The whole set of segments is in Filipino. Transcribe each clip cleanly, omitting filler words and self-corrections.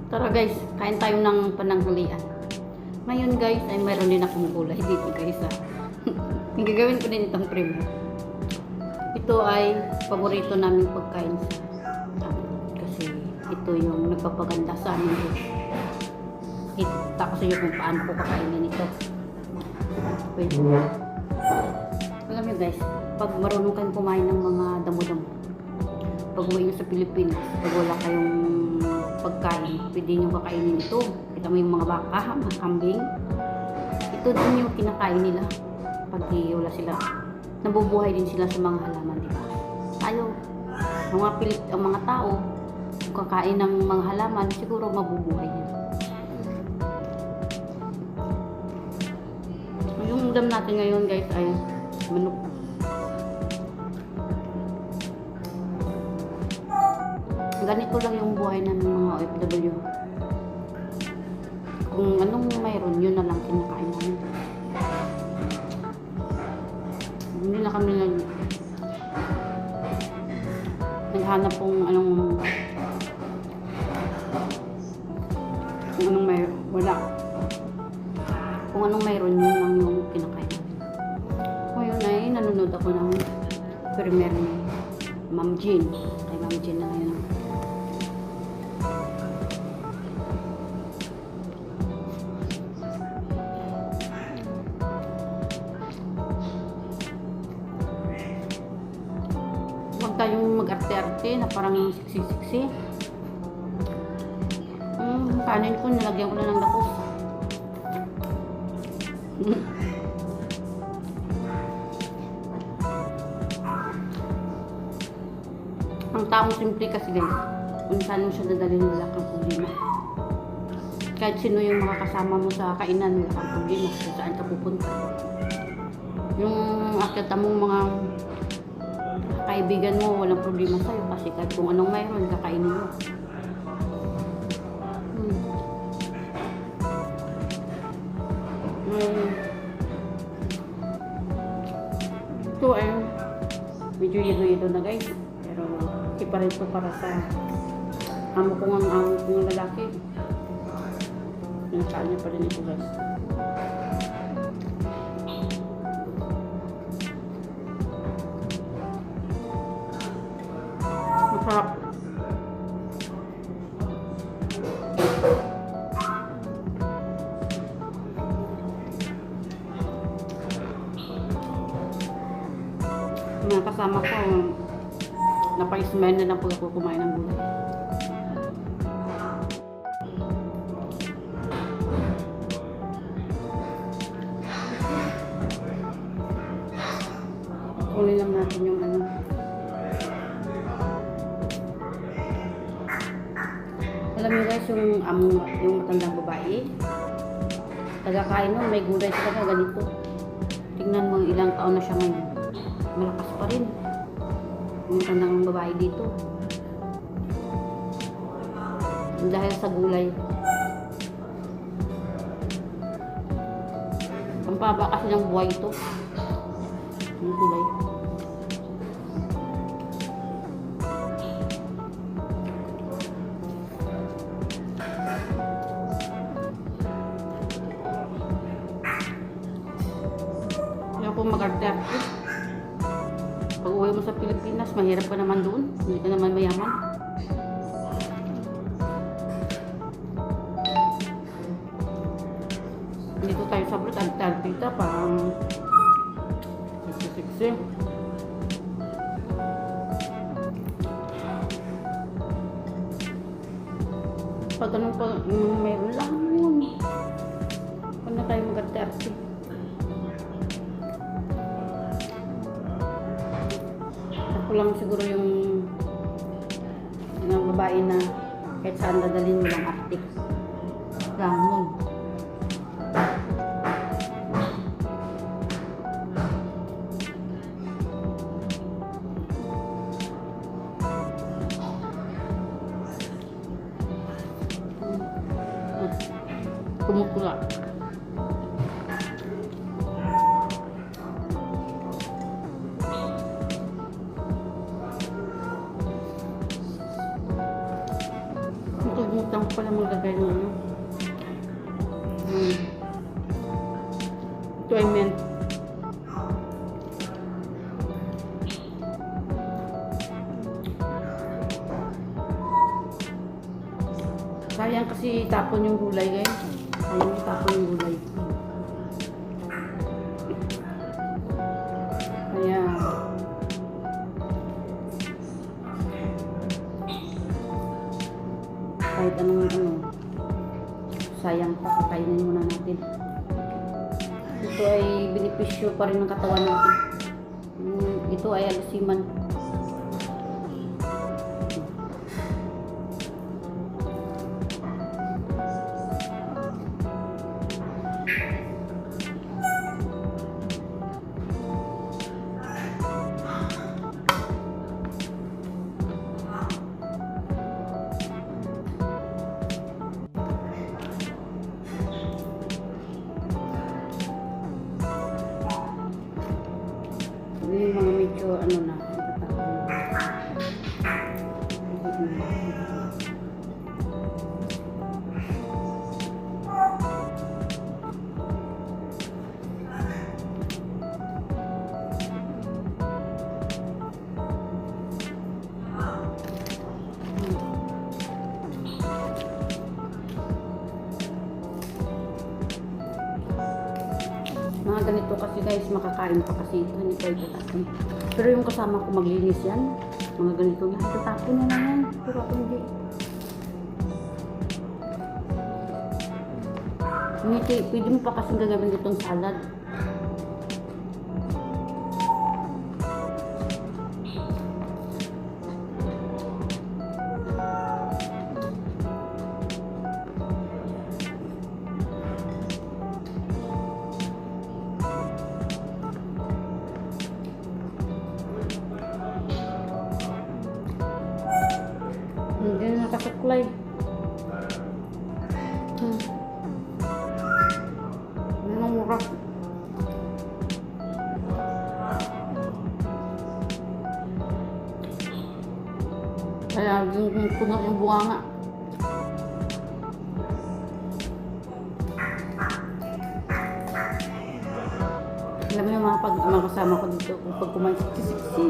Tara guys, kain tayo ng pananghalian. Ngayon guys, ay mayroon din akong gulay dito guys ha. Gagawin ko din itong primo. Ito ay paborito namin pagkain sa kasi ito yung nagpapaganda sa amin guys. Kita ko sa iyo kung paano ko kakainin ito. Wait. Alam niyo guys, pag marunong kayong kumain ng mga damo-damo, pag uwi nyo sa Pilipinas, pag wala kayong pagkain, pwede nyo kakainin ito. Kita mo yung mga baka, mga kambing. Ito din yung kinakain nila. Pag wala sila, nabubuhay din sila sa mga halaman, diba? Tayo, ang mga tao, kung kakain ng mga halaman, siguro mabubuhay din. Yung ulam natin ngayon guys ay manok. Ganito lang yung buhay ng mga OFW. Kung anong mayroon, yun na lang kinakain namin. Hindi na kami naghanap kung anong mayroon. Wala. Kung anong mayroon, yun lang yung kinakain namin. Ngayon ay nanonood ako ng premiere ni Ma'am Jean. Kay Ma'am Jean na ngayon. Huwag tayong mag-arte-arte na parang siksi-siksi. Kanin ko, nilagyan ko na ng lakos. Ang taong simple kasi guys, kung saan mo siya dadalhin, wala kang problema. Kahit sino yung makakasama mo sa kainan, wala kang problema kung saan ka pupunta. Yung akita mong mga kaibigan mo, walang problema sa'yo kasi kahit kung anong mayroon, kakainin mo. Ito ay medyo yelo-yelo na guys, pero ipa rin ito para sa amo kong lalaki. Yung saan niya pa rin ito guys. Masarap. Mga kasama ko, napag-smell na lang po ako kumain ng gulay. Kunin lang natin yung ano. Alam niyo guys, yung matandang babae, tagakain nun, may gulay talaga ganito. Tingnan mo ilang taon na siya ngayon. Malakas pa rin yung matandang babae dito. Dahil sa gulay. Ang paba kasi ng buhay ito. Yung gulay. Kaya kung mag-arte-arte, pag uwi mo sa Pilipinas, mahirap ka naman doon. Hindi ka naman mayaman. Dito tayo sa Brut, arte-artita, parang siksi-siksi. Pag ganun pa, meron lang yun. Huwag na tayo mag-arte-arte. Ako lang siguro yung babae na kahit saan dadalhin mo lang arte. Lang yun. Kumukula. Nakalimutan ko pala maglagay ng ano. Ito ay mint. Sayang kasi tapon yung gulay guys. Sayang itapon yung gulay. Kaya kahit anong sayang pa, kakainin muna natin. Ito ay benepisyo pa rin ng katawan natin. Ito ay alasiman. Yung mga medyo na, mga ganito kasi guys, makakain pa kasi ito, hindi pa itatapon. Pero yung kasama ko maglinis yan, mga ganito na, itatapon na lang yan. Pero ako hindi. Hindi, pwede mo pa kasi gagawin itong salad. Hindi na nakasuklay. Hindi na mura. Kaya yung puno yung bunganga. Alam mo yung mga kasama ko dito, pag kumain siksi-siksi.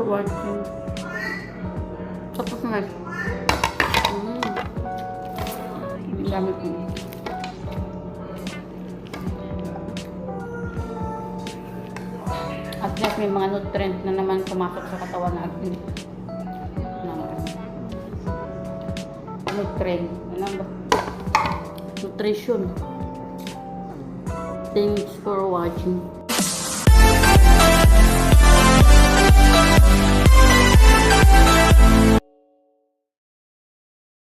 watching. Tapos na. Ang dami ko. At least may mga nutrient na naman pumasok sa katawan natin. Nutrient. Ano ba? Nutrition. Thanks for watching.